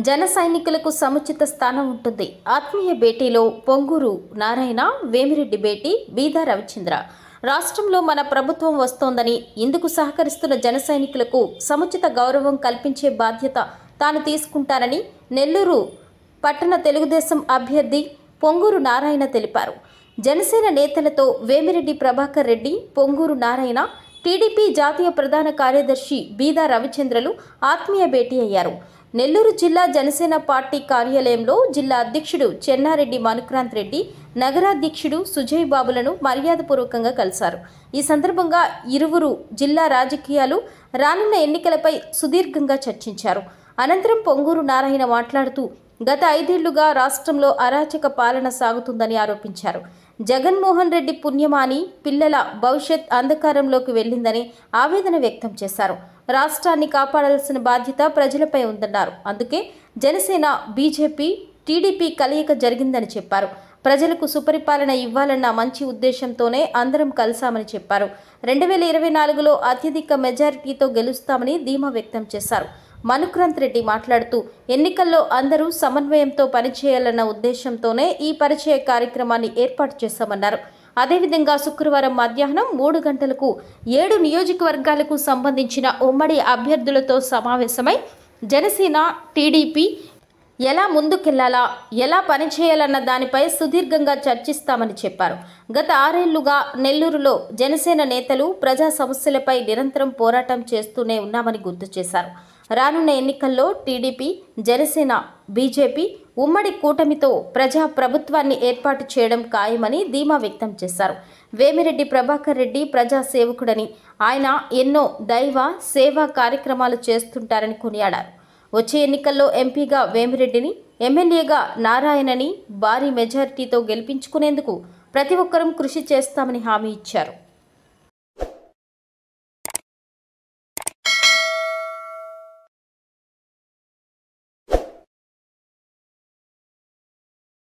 జన సైనికులకు సముచిత స్థానం ఉంటుంది. ఆత్మీయ భేటీలో పొంగూరు నారాయణ, వేమిరెడ్డి భేటీ, బీదా రవిచంద్ర. రాష్ట్రంలో మన ప్రభుత్వం వస్తోందని, ఇందుకు సహకరిస్తున్న జన సైనికులకు సముచిత గౌరవం కల్పించే బాధ్యత తాను తీసుకుంటానని నెల్లూరు పట్టణ తెలుగుదేశం అభ్యర్థి పొంగూరు నారాయణ తెలిపారు. జనసేన నేతలతో వేమిరెడ్డి ప్రభాకర్ రెడ్డి, పొంగూరు నారాయణ, టీడీపీ జాతీయ ప్రధాన కార్యదర్శి బీదా రవిచంద్రలు ఆత్మీయ భేటీ అయ్యారు. నెల్లూరు జిల్లా జనసేన పార్టీ కార్యాలయంలో జిల్లా అధ్యక్షుడు చెన్నారెడ్డి మనుక్రాంత్ రెడ్డి, నగరాధ్యక్షుడు సుజయ్ బాబులను మర్యాదపూర్వకంగా కలిశారు. ఈ సందర్భంగా ఇరువురు జిల్లా రాజకీయాలు, రానున్న ఎన్నికలపై సుదీర్ఘంగా చర్చించారు. అనంతరం పొంగూరు నారాయణ మాట్లాడుతూ గత 5 ఏళ్లుగా రాష్ట్రంలో అరాచక పాలన సాగుతుందని ఆరోపించారు. జగన్మోహన్ రెడ్డి పుణ్యమాని పిల్లల భవిష్యత్ అంధకారంలోకి వెళ్ళిందని ఆవేదన వ్యక్తం చేశారు. రాష్ట్రాన్ని కాపాడాల్సిన బాధ్యత ప్రజలపై ఉందన్నారు. అందుకే జనసేన, బీజేపీ, టీడీపీ కలయిక జరిగిందని చెప్పారు. ప్రజలకు సుపరిపాలన ఇవ్వాలన్న మంచి ఉద్దేశంతోనే అందరం కలిశామని చెప్పారు. 2024లో అత్యధిక మెజారిటీతో గెలుస్తామని ధీమా వ్యక్తం చేశారు. మనుక్రాంత్ రెడ్డి మాట్లాడుతూ ఎన్నికల్లో అందరూ సమన్వయంతో పనిచేయాలన్న ఉద్దేశంతోనే ఈ పరిచయ కార్యక్రమాన్ని ఏర్పాటు చేశామన్నారు. అదేవిధంగా శుక్రవారం మధ్యాహ్నం 3 గంటలకు 7 నియోజకవర్గాలకు సంబంధించిన ఉమ్మడి అభ్యర్థులతో సమావేశమై జనసేన, టీడీపీ ఎలా ముందుకెళ్లాలా, ఎలా పనిచేయాలన్న దానిపై సుదీర్ఘంగా చర్చిస్తామని చెప్పారు. గత 6 ఏళ్లుగా నెల్లూరులో జనసేన నేతలు ప్రజా సమస్యలపై నిరంతరం పోరాటం చేస్తూనే ఉన్నామని గుర్తు చేశారు. రానున్న ఎన్నికల్లో టీడీపీ, జనసేన, బీజేపీ ఉమ్మడి కూటమితో ప్రజా ప్రభుత్వాన్ని ఏర్పాటు చేయడం ఖాయమని ధీమా వ్యక్తం చేశారు. వేమిరెడ్డి ప్రభాకర్ రెడ్డి ప్రజా సేవకుడని, ఆయన ఎన్నో దైవ సేవా కార్యక్రమాలు చేస్తుంటారని కొనియాడారు. వచ్చే ఎన్నికల్లో ఎంపీగా వేమిరెడ్డిని, ఎమ్మెల్యేగా నారాయణని భారీ మెజారిటీతో గెలిపించుకునేందుకు ప్రతి ఒక్కరూ కృషి చేస్తామని హామీ ఇచ్చారు.